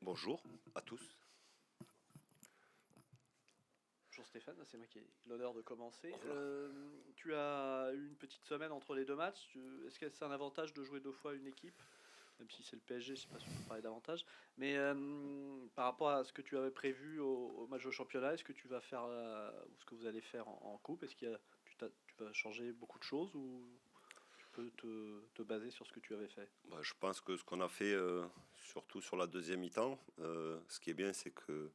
Bonjour à tous. Bonjour Stéphane, c'est moi qui ai l'honneur de commencer. Tu as eu une petite semaine entre les deux matchs. Est-ce que c'est un avantage de jouer deux fois une équipe? Même si c'est le PSG, je ne sais pas si on peut parler d'avantage. Mais par rapport à ce que tu avais prévu au match de championnat, est-ce que tu vas faire ou ce que vous allez faire en coupe? Est-ce qu'il y a, tu vas changer beaucoup de choses ou tu peux te baser sur ce que tu avais fait? Je pense que ce qu'on a fait, surtout sur la deuxième mi-temps, ce qui est bien, c'est que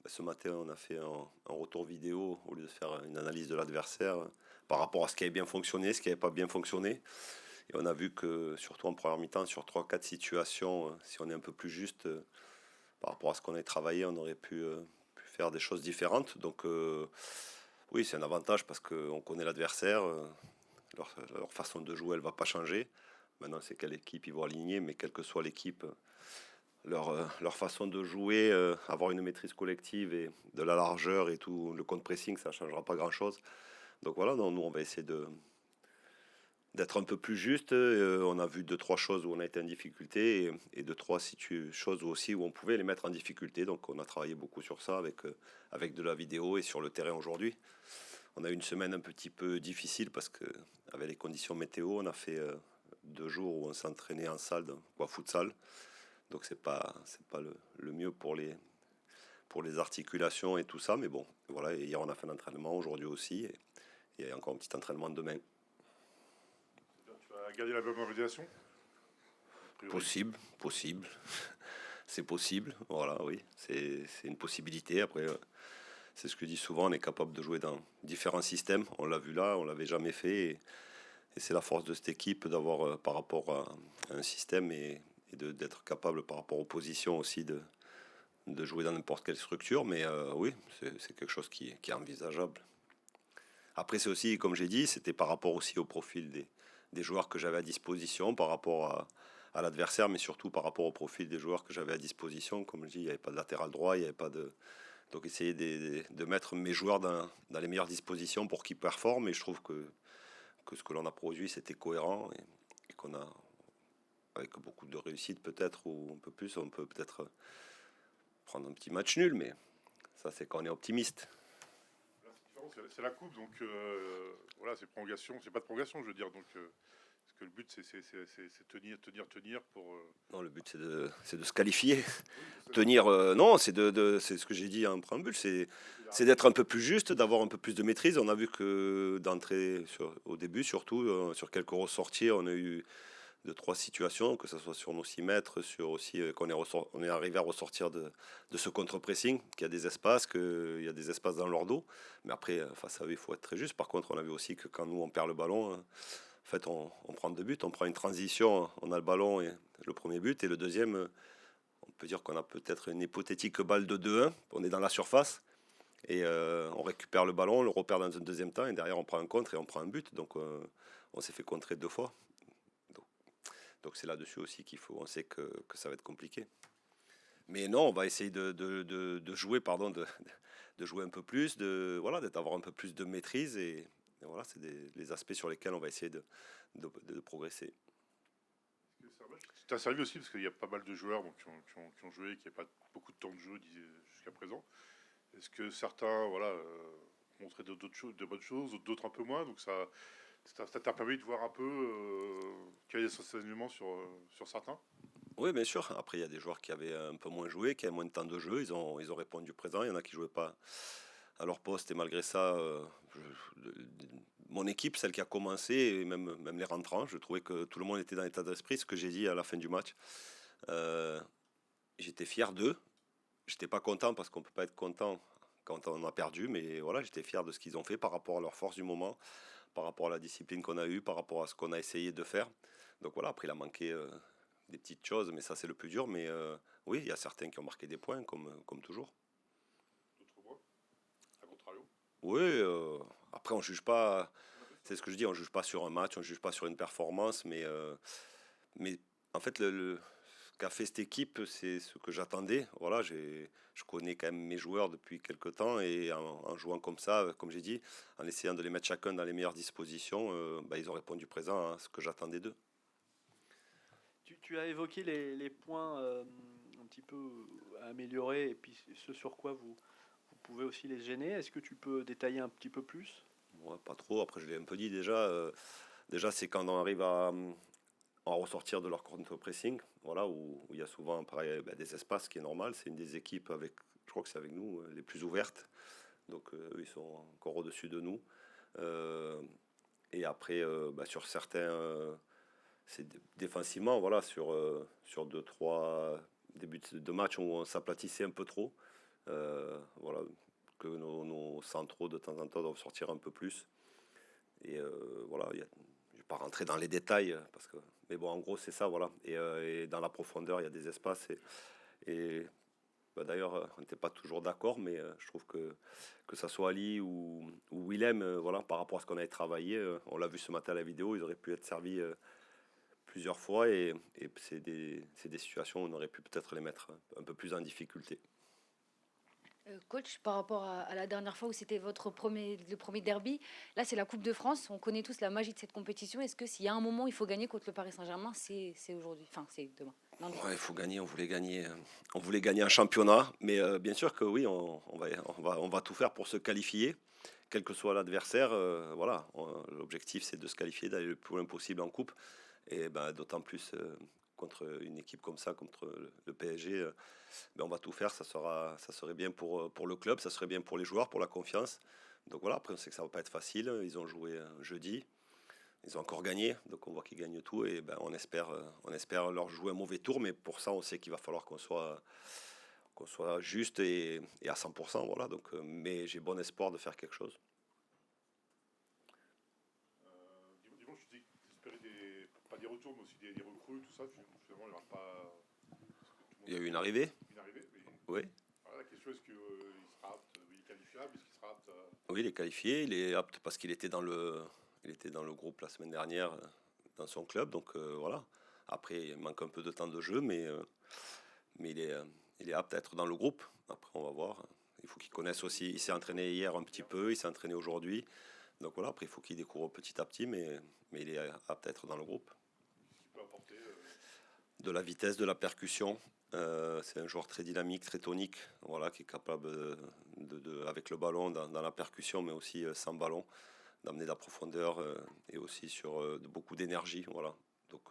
ce matin, on a fait un retour vidéo au lieu de faire une analyse de l'adversaire par rapport à ce qui avait bien fonctionné, ce qui n'avait pas bien fonctionné. Et on a vu que, surtout en première mi-temps, sur trois quatre situations, si on est un peu plus juste par rapport à ce qu'on a travaillé, on aurait pu faire des choses différentes. Donc, oui, c'est un avantage parce qu'on connaît l'adversaire. Leur façon de jouer, elle ne va pas changer. Maintenant, c'est quelle équipe ils vont aligner, mais quelle que soit l'équipe, leur façon de jouer, avoir une maîtrise collective et de la largeur et tout, le contre-pressing, ça ne changera pas grand-chose. Donc voilà, non, nous, on va essayer d'être un peu plus juste. On a vu deux, trois choses où on a été en difficulté et deux, trois choses aussi où on pouvait les mettre en difficulté. Donc on a travaillé beaucoup sur ça avec de la vidéo et sur le terrain aujourd'hui. On a eu une semaine un petit peu difficile parce que avec les conditions météo, on a fait 2 jours où on s'entraînait en salle, quoi, futsal. Donc c'est pas le mieux pour les articulations et tout ça. Mais bon, voilà, hier on a fait un entraînement, aujourd'hui aussi. Et il y a encore un petit entraînement demain. Tu vas garder la même organisation? Possible. C'est possible, voilà, oui. C'est une possibilité. Après, c'est ce que je dis souvent, on est capable de jouer dans différents systèmes. On l'a vu là, on l'avait jamais fait. Et c'est la force de cette équipe d'avoir, par rapport à un système d'être capable par rapport aux positions aussi de jouer dans n'importe quelle structure. Mais oui, c'est quelque chose qui est envisageable. Après, c'est aussi, comme j'ai dit, c'était par rapport aussi au profil des joueurs que j'avais à disposition, par rapport à l'adversaire, mais surtout par rapport au profil des joueurs que j'avais à disposition. Comme je dis, il n'y avait pas de latéral droit, il n'y avait pas de... Donc essayer de mettre mes joueurs dans les meilleures dispositions pour qu'ils performent. Et je trouve que ce que l'on a produit, c'était cohérent et qu'on a, avec beaucoup de réussite peut-être, ou un peu plus, on peut peut-être prendre un petit match nul, mais ça c'est quand on est optimiste. C'est la coupe, donc voilà, c'est prolongation, c'est pas de prolongation, je veux dire. Donc, parce que le but, c'est tenir pour. Non, le but c'est de se qualifier. Tenir, non, c'est ce que j'ai dit en préambule, c'est d'être un peu plus juste, d'avoir un peu plus de maîtrise. On a vu que d'entrée, au début surtout, sur quelques ressorties, on a eu deux, trois situations, que ce soit sur nos 6 mètres, sur aussi on est arrivé à ressortir de ce contre-pressing, qu'il y a des espaces, qu'il y a des espaces dans leur dos. Mais après, face à eux, il faut être très juste. Par contre, on a vu aussi que quand nous, on perd le ballon, en fait, on prend deux buts, on prend une transition, on a le ballon et le premier but, et le deuxième, on peut dire qu'on a peut-être une hypothétique balle de 2-1, on est dans la surface, et on récupère le ballon, on le repère dans un deuxième temps, et derrière on prend un contre et on prend un but, donc on s'est fait contrer 2 fois. Donc c'est là-dessus aussi on sait que ça va être compliqué. Mais non, on va essayer de jouer, de jouer un peu plus, d'avoir un peu plus de maîtrise, et voilà, c'est les aspects sur lesquels on va essayer de progresser. Tu as servi aussi parce qu'il y a pas mal de joueurs qui ont joué, qui n'avaient pas beaucoup de temps de jeu jusqu'à présent. Est-ce que certains, voilà, ont montré d'autres choses, de bonnes choses, d'autres un peu moins, donc ça t'a permis de voir un peu quel est son enseignement sur certains? Oui, bien sûr. Après, il y a des joueurs qui avaient un peu moins joué, qui avaient moins de temps de jeu. Ils ont répondu présent. Il y en a qui ne jouaient pas à leur poste. Et malgré ça, mon équipe, celle qui a commencé, et même les rentrants, je trouvais que tout le monde était dans l'état d'esprit. Ce que j'ai dit à la fin du match. Euh, J'étais fier d'eux. J'étais pas content parce qu'on ne peut pas être content quand on a perdu. Mais voilà, j'étais fier de ce qu'ils ont fait par rapport à leur force du moment, par rapport à la discipline qu'on a eue, par rapport à ce qu'on a essayé de faire. Donc voilà, après, il a manqué des petites choses, mais ça c'est le plus dur. Mais oui, il y a certains qui ont marqué des points, comme toujours. D'autres moins, à contrario. Oui, après on juge pas, c'est ce que je dis, on juge pas sur un match, on juge pas sur une performance, mais en fait ce qu'a fait cette équipe, c'est ce que j'attendais. Voilà, je connais quand même mes joueurs depuis quelques temps, et en jouant comme ça, comme j'ai dit, en essayant de les mettre chacun dans les meilleures dispositions, ils ont répondu présent à ce que j'attendais d'eux. Tu as évoqué les points un petit peu à améliorer et puis ce sur quoi vous pouvez aussi les gêner. Est-ce que tu peux détailler un petit peu plus? Ouais, pas trop. Après, je l'ai un peu dit déjà. Déjà, c'est quand on arrive à ressortir de leur contre-pressing, voilà, où il y a souvent pareil, des espaces, ce qui est normal. C'est une des équipes avec, je crois que c'est avec nous, les plus ouvertes. Donc, eux, ils sont encore au-dessus de nous. Euh, et après, sur certains, c'est défensivement, voilà, sur deux, trois débuts de match où on s'aplatissait un peu trop. Voilà, que nos centraux de temps en temps doivent sortir un peu plus. Et voilà, je ne vais pas rentrer dans les détails, mais bon, en gros, c'est ça, voilà. Et dans la profondeur, il y a des espaces. Et d'ailleurs, on n'était pas toujours d'accord, mais je trouve que ça soit Ali ou Willem, voilà, par rapport à ce qu'on avait travaillé, on l'a vu ce matin à la vidéo, ils auraient pu être servis plusieurs fois. Et c'est des situations où on aurait pu peut-être les mettre un peu plus en difficulté. Coach, par rapport à la dernière fois où c'était le premier derby, là c'est la Coupe de France, on connaît tous la magie de cette compétition. Est-ce que s'il y a un moment où il faut gagner contre le Paris Saint-Germain, c'est aujourd'hui, enfin c'est demain. Ouais, il faut gagner, on voulait gagner un championnat, mais bien sûr que oui, on va tout faire pour se qualifier, quel que soit l'adversaire. Voilà, l'objectif c'est de se qualifier, d'aller le plus loin possible en coupe, et d'autant plus contre une équipe comme ça, contre le PSG, on va tout faire. Ça serait bien pour le club, ça serait bien pour les joueurs, pour la confiance. Donc voilà, après on sait que ça va pas être facile. Ils ont joué jeudi. Ils ont encore gagné, donc on voit qu'ils gagnent tout et on espère leur jouer un mauvais tour, mais pour ça on sait qu'il va falloir qu'on soit juste et à 100%, voilà. Donc, mais j'ai bon espoir de faire quelque chose. Dimanche, tu dis que tu espérais pas des retours, mais aussi des recrues, tout ça. Finalement, il n'y aura pas. Il y a eu une arrivée. Une arrivée, oui. Oui. Voilà, la question, est-ce qu'il sera apte, il est qualifiable, est-ce qu'il sera apte Oui, il est qualifié, il est apte parce qu'il était dans le groupe la semaine dernière dans son club, donc voilà. Après, il manque un peu de temps de jeu, mais il est apte à être dans le groupe. Après, on va voir. Il faut qu'il connaisse aussi. Il s'est entraîné hier un petit peu, il s'est entraîné aujourd'hui. Donc voilà, après, il faut qu'il découvre petit à petit, mais il est apte à être dans le groupe. Qu'est-ce qu'il peut apporter De la vitesse, de la percussion. C'est un joueur très dynamique, très tonique, voilà, qui est capable, avec le ballon, dans la percussion, mais aussi sans ballon, d'amener de la profondeur et aussi sur beaucoup d'énergie. Voilà. Donc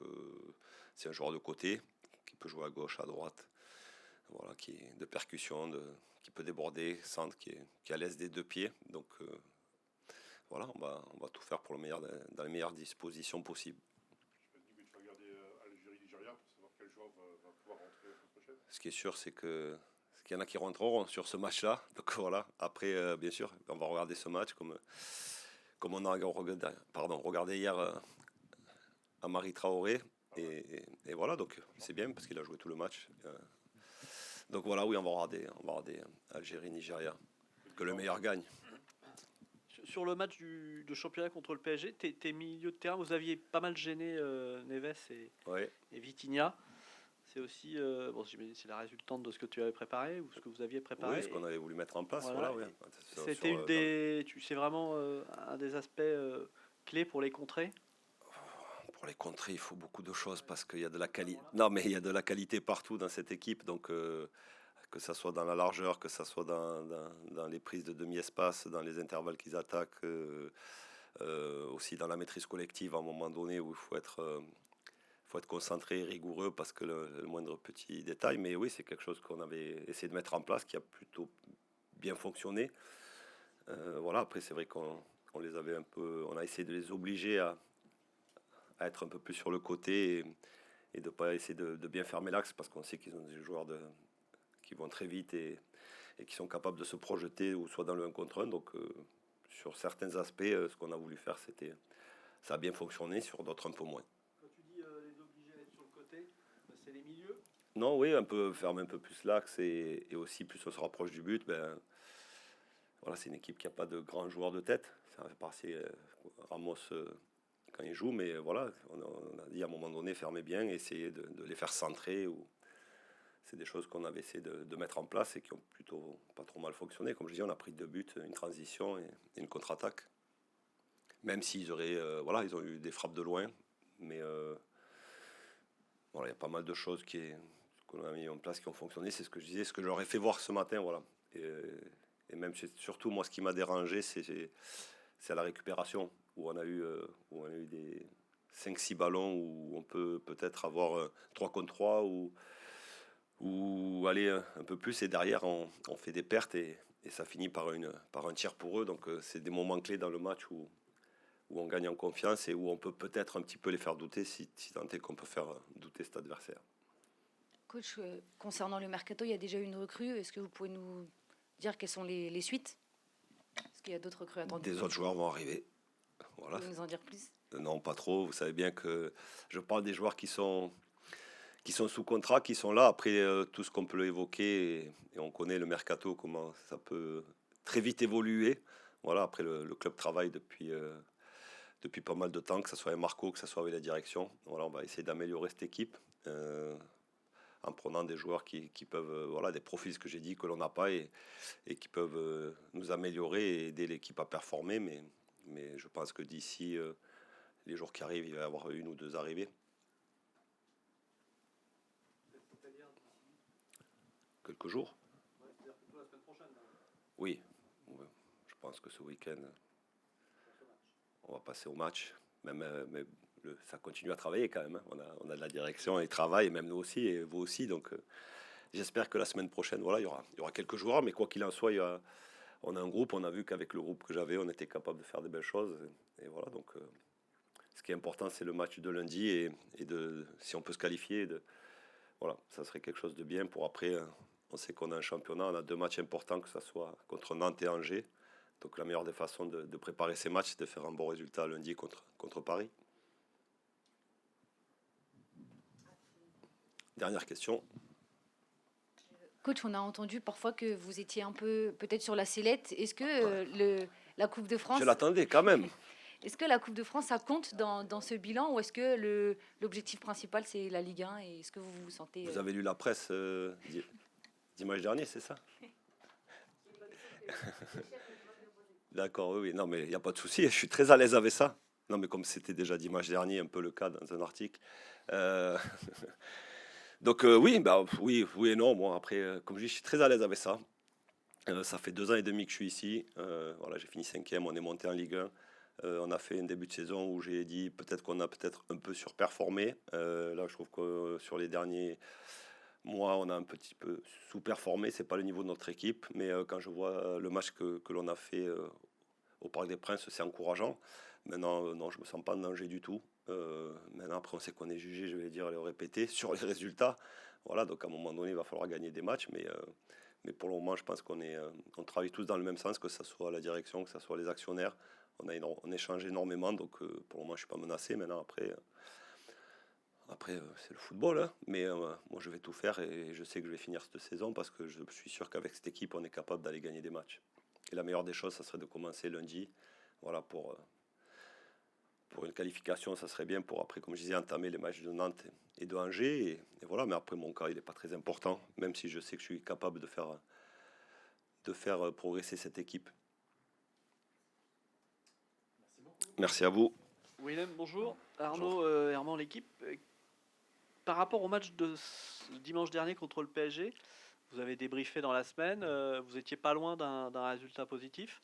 c'est un joueur de côté qui peut jouer à gauche, à droite, voilà, qui est de percussion, qui peut déborder, centre, qui est à l'aise des deux pieds. Donc voilà, on va tout faire pour dans les meilleures dispositions possibles. Je me dis que tu vas regarder Algérie-Nigeria pour savoir quel joueur va pouvoir rentrer la semaine prochaine. Ce qui est sûr, c'est qu'il y en a qui rentreront sur ce match-là. Donc voilà, après, bien sûr, on va regarder ce match comme on a regardé hier Amari Traoré. Et voilà, donc c'est bien parce qu'il a joué tout le match. Donc voilà, oui, on va regarder Algérie-Nigeria. Que le meilleur gagne. Sur le match de championnat contre le PSG, tes milieux de terrain, vous aviez pas mal gêné Neves et Vitinha. C'est aussi, j'imagine c'est la résultante de ce que tu avais préparé ou ce que vous aviez préparé. Oui, ce qu'on avait voulu mettre en place. Voilà. Voilà, oui. C'est vraiment un des aspects clés pour les contrer. Pour les contrer, il faut beaucoup de choses parce qu'il y a de la qualité. Non, mais il y a de la qualité partout dans cette équipe. Donc, que ça soit dans la largeur, que ça soit dans les prises de demi-espace, dans les intervalles qu'ils attaquent, aussi dans la maîtrise collective à un moment donné où il faut être concentré et rigoureux parce que le moindre petit détail. Mais oui, c'est quelque chose qu'on avait essayé de mettre en place, qui a plutôt bien fonctionné. Voilà, après, c'est vrai qu'on les avait on a essayé de les obliger à être un peu plus sur le côté et de ne pas essayer de bien fermer l'axe parce qu'on sait qu'ils ont des joueurs qui vont très vite et qui sont capables de se projeter ou soit dans le 1 contre 1. Donc, sur certains aspects, ce qu'on a voulu faire, ça a bien fonctionné, sur d'autres un peu moins. Quand tu dis les obliger à être sur le côté, c'est les milieux. Non, oui, fermer un peu plus l'axe et aussi plus on se rapproche du but. Voilà, c'est une équipe qui n'a pas de grands joueurs de tête. Ça fait partie Ramos quand il joue, mais voilà, on a dit à un moment donné, fermer bien, essayer de les faire centrer. C'est des choses qu'on avait essayé de mettre en place et qui ont plutôt pas trop mal fonctionné. Comme je dis, on a pris 2 buts, une transition et une contre-attaque. Même s'ils ils ont eu des frappes de loin, mais voilà, il y a pas mal de choses qu'on a mis en place, qui ont fonctionné. C'est ce que je disais, ce que j'aurais fait voir ce matin. Voilà. Et même, surtout, moi, ce qui m'a dérangé, c'est à la récupération, où on a eu des 5-6 ballons, où on peut peut-être avoir 3 contre 3, ou aller un peu plus, et derrière, on fait des pertes, et ça finit par un tir pour eux. Donc, c'est des moments clés dans le match où on gagne en confiance et où on peut peut-être un petit peu les faire douter, si tant est qu'on peut faire douter cet adversaire. Coach, concernant le mercato, il y a déjà eu une recrue. Est-ce que vous pouvez nous dire quelles sont les suites? Est-ce qu'il y a d'autres recrues attendues? Des autres joueurs vont arriver. Voilà. Vous pouvez nous en dire plus? Non, pas trop. Vous savez bien que je parle des joueurs qui sont sous contrat, qui sont là. Après, tout ce qu'on peut évoquer, et on connaît le mercato, comment ça peut très vite évoluer. Voilà, après, le club travaille depuis pas mal de temps, que ce soit avec Marco, que ce soit avec la direction. Voilà, on va essayer d'améliorer cette équipe en prenant des joueurs qui peuvent, voilà, des profils, ce que j'ai dit, que l'on n'a pas, et qui peuvent nous améliorer et aider l'équipe à performer. Mais je pense que d'ici les jours qui arrivent, il va y avoir 1 ou 2 arrivées. Quelques jours. C'est-à-dire plutôt la semaine prochaine. Oui. Ouais. Je pense que ce week-end, on va passer au match. Mais ça continue à travailler quand même. Hein. On a de la direction et travail, et même nous aussi, et vous aussi. Donc j'espère que la semaine prochaine, voilà, il y aura quelques joueurs, mais quoi qu'il en soit, on a un groupe. On a vu qu'avec le groupe que j'avais, on était capable de faire des belles choses. Et voilà, donc ce qui est important, c'est le match de lundi, et si on peut se qualifier, voilà, ça serait quelque chose de bien pour après. On sait qu'on a un championnat, on a 2 matchs importants, que ce soit contre Nantes et Angers. Donc la meilleure des façons de préparer ces matchs, c'est de faire un bon résultat lundi contre Paris. Dernière question. Coach, on a entendu parfois que vous étiez un peu peut-être sur la sellette. Est-ce que la Coupe de France, Je l'attendais quand même. est-ce que la Coupe de France, ça compte dans ce bilan, ou est-ce que l'objectif principal, c'est la Ligue 1, et est-ce que vous vous sentez... Vous avez lu la presse dimanche dernier, c'est ça? D'accord, oui. Non, mais il n'y a pas de souci. Je suis très à l'aise avec ça. Non, mais comme c'était déjà dimanche dernier, un peu le cas dans un article. Donc oui, oui et non. Moi, après, comme je dis, je suis très à l'aise avec ça. Ça fait 2 ans et demi que je suis ici. Voilà, j'ai fini 5e, on est monté en Ligue 1. On a fait un début de saison où j'ai dit peut-être qu'on a peut-être un peu surperformé. Là, je trouve que sur les derniers mois, on a un petit peu sous-performé. C'est pas le niveau de notre équipe, mais quand je vois le match que l'on a fait au Parc des Princes, c'est encourageant. Maintenant, non, je me sens pas en danger du tout. Maintenant, après, on sait qu'on est jugé, je vais dire, le répéter, sur les résultats. Voilà, donc à un moment donné, il va falloir gagner des matchs, mais pour le moment, je pense on travaille tous dans le même sens, que ce soit la direction, que ce soit les actionnaire. On échange énormément, donc pour le moment, je suis pas menacé. Maintenant, après, c'est le football, hein. Mais moi, je vais tout faire, et je sais que je vais finir cette saison, parce que je suis sûr qu'avec cette équipe, on est capable d'aller gagner des matchs. Et la meilleure des choses, ça serait de commencer lundi. Voilà, pour une qualification, ça serait bien pour après, comme je disais, entamer les matchs de Nantes et de Angers. Et voilà, mais après, mon cas, il n'est pas très important, même si je sais que je suis capable de faire progresser cette équipe. Merci à vous. Willem, bonjour. Arnaud, Herman, l'équipe. Par rapport au match de dimanche dernier contre le PSG, vous avez débriefé dans la semaine, vous étiez pas loin d'un résultat positif.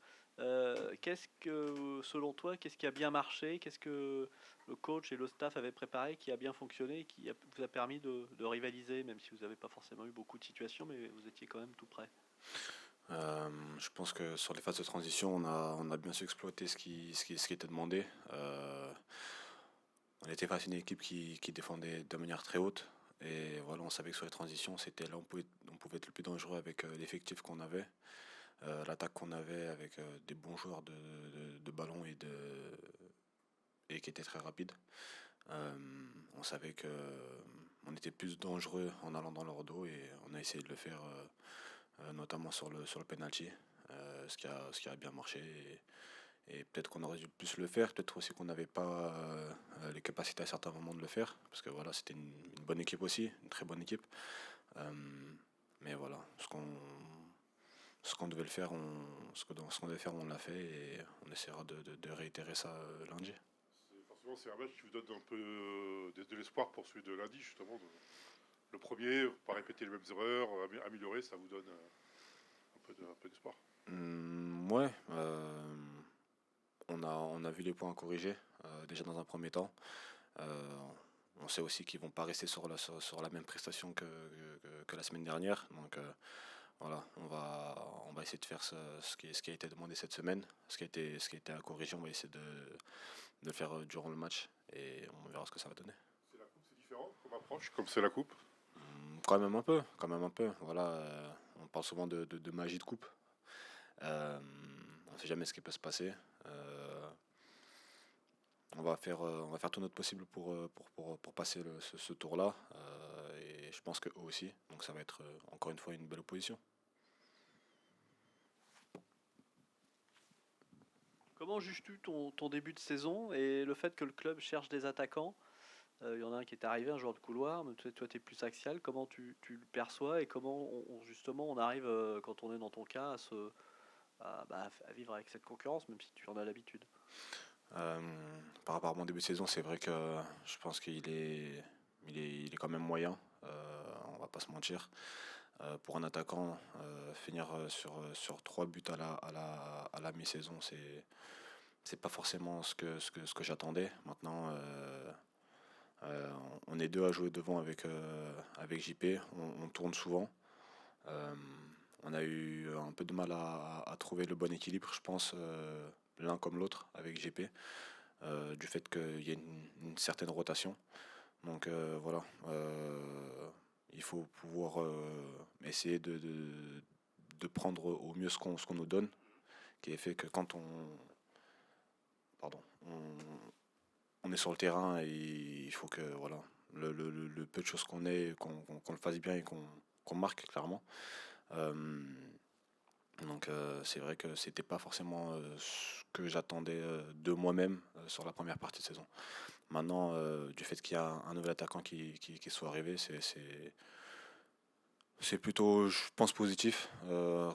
Qu'est-ce que, selon toi, qu'est-ce qui a bien marché? Qu'est-ce que le coach et le staff avaient préparé, qui a bien fonctionné, qui vous a permis de rivaliser, même si vous n'avez pas forcément eu beaucoup de situations, mais vous étiez quand même tout près? Je pense que sur les phases de transition, on a bien su exploiter ce qui était demandé. On était face à une équipe qui défendait de manière très haute. Et voilà, on savait que sur les transitions, c'était là où on pouvait être le plus dangereux avec l'effectif qu'on avait. L'attaque qu'on avait avec des bons joueurs de ballon et qui étaient très rapides. On savait que on était plus dangereux en allant dans leur dos, et on a essayé de le faire notamment sur le penalty, ce qui a bien marché, et peut-être qu'on aurait dû plus le faire, peut-être aussi qu'on n'avait pas les capacités à certains moments de le faire, parce que voilà, c'était une bonne équipe aussi, une très bonne équipe. Mais voilà, ce qu'on devait faire, on l'a fait, et on essaiera de réitérer ça lundi. Forcément, c'est un match qui vous donne un peu de l'espoir pour celui de lundi, justement. le premier, pas répéter les mêmes erreurs, améliorer, ça vous donne un peu d'espoir. Ouais, on a vu les points à corriger déjà dans un premier temps. Euh, on sait aussi qu'ils vont pas rester sur la même prestation que la semaine dernière. Donc voilà, on va essayer de faire ce qui a été demandé cette semaine, ce qui a été à corriger. On va essayer de le faire durant le match et on verra ce que ça va donner. C'est la coupe, c'est différent comme approche, comme c'est la coupe. Quand même un peu, quand même un peu. Voilà, on parle souvent de magie de coupe. On ne sait jamais ce qui peut se passer. On va faire tout notre possible pour passer ce tour-là. Et je pense que eux aussi. Donc ça va être encore une fois une belle opposition. Comment juges-tu ton début de saison et le fait que le club cherche des attaquants? Il y en a un qui est arrivé, un joueur de couloir, mais toi tu es plus axial. Comment tu le perçois et comment justement on arrive, quand on est dans ton cas, à vivre avec cette concurrence, même si tu en as l'habitude? Euh, Par rapport à mon début de saison, c'est vrai que je pense il est quand même moyen. On va pas se mentir. Pour un attaquant, finir sur 3 buts à la mi-saison, c'est pas forcément ce que j'attendais. Maintenant, euh, on est deux à jouer devant avec JP. On tourne souvent. Euh, on a eu un peu de mal à trouver le bon équilibre, je pense, l'un comme l'autre avec JP, du fait qu'il y ait une certaine rotation. Donc voilà, il faut pouvoir essayer de prendre au mieux ce qu'on nous donne, qui est fait que quand pardon, on est sur le terrain et il faut que voilà, le peu de choses qu'on ait, qu'on le fasse bien et qu'on marque clairement. Euh, donc c'est vrai que c'était pas forcément ce que j'attendais de moi-même sur la première partie de saison. Maintenant, du fait qu'il y a un nouvel attaquant qui soit arrivé, c'est plutôt, je pense, positif.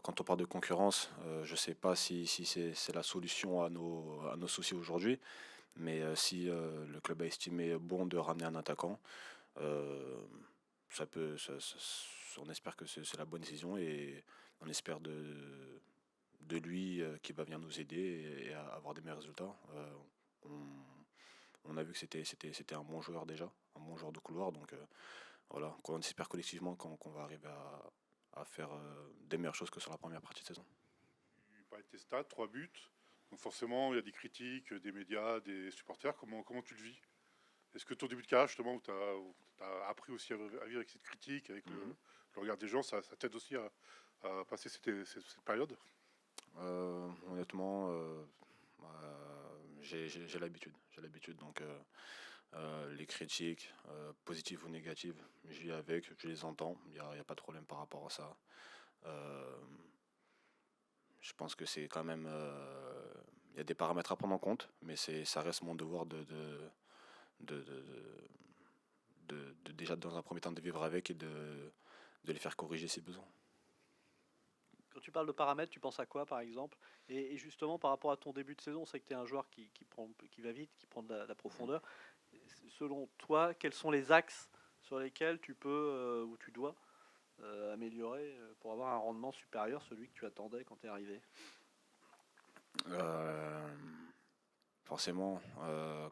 Quand on parle de concurrence, je sais pas si c'est la solution à nos soucis aujourd'hui, mais si le club a estimé bon de ramener un attaquant, euh, on espère que c'est la bonne décision et on espère de lui qui va venir nous aider et à avoir des meilleurs résultats. On a vu que c'était un bon joueur déjà, un bon joueur de couloir, donc voilà, on espère collectivement qu'on va arriver à faire des meilleures choses que sur la première partie de saison. Tu parlais de tes stats, 3 buts. Donc forcément, il y a des critiques, des médias, des supporters. Comment tu le vis? Est-ce que ton début de carrière, justement, où tu as appris aussi à vivre avec cette critique, avec le regard des gens, ça t'aide aussi à passer cette période? Honnêtement, j'ai l'habitude. J'ai l'habitude. Donc, les critiques, positives ou négatives, je vis avec, je les entends. Il y a pas de problème par rapport à ça. Euh, je pense que c'est quand même. Il y a des paramètres à prendre en compte, mais ça reste mon devoir de, de, déjà dans un premier temps de vivre avec et de les faire corriger si besoin. Quand tu parles de paramètres, tu penses à quoi par exemple? Et justement par rapport à ton début de saison, on sait que tu es un joueur qui va vite, qui prend de la profondeur. Selon toi, quels sont les axes sur lesquels tu peux ou tu dois améliorer pour avoir un rendement supérieur à celui que tu attendais quand tu es arrivé? Euh, Forcément,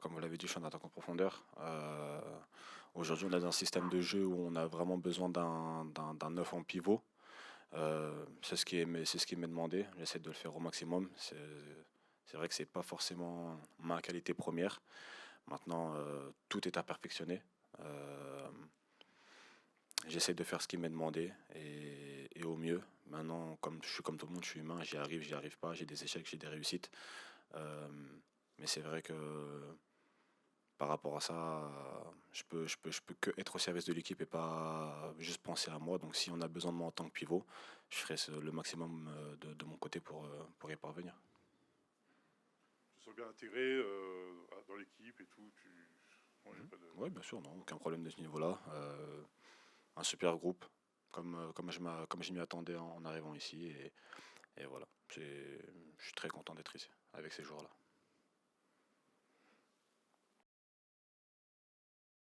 comme vous l'avez dit, je suis un attaquant de profondeur. Aujourd'hui, on a un système de jeu où on a vraiment besoin d'un 9 en pivot. C'est ce qui m'est demandé. J'essaie de le faire au maximum. C'est vrai que c'est pas forcément ma qualité première. Maintenant, tout est à perfectionner. Euh, J'essaie de faire ce qui m'est demandé et au mieux. Maintenant, comme je suis comme tout le monde, je suis humain, j'y arrive pas, j'ai des échecs, j'ai des réussites. Euh, mais c'est vrai que par rapport à ça, je peux que être au service de l'équipe et pas juste penser à moi. Donc si on a besoin de moi en tant que pivot, je ferai le maximum de mon côté pour y parvenir. Tu te sens bien intégré dans l'équipe et tout. Bon, y a pas de... Oui, bien sûr, non, aucun problème de ce niveau-là. Un super groupe, comme je m'y attendais en arrivant ici. Et voilà, je suis très content d'être ici avec ces joueurs-là.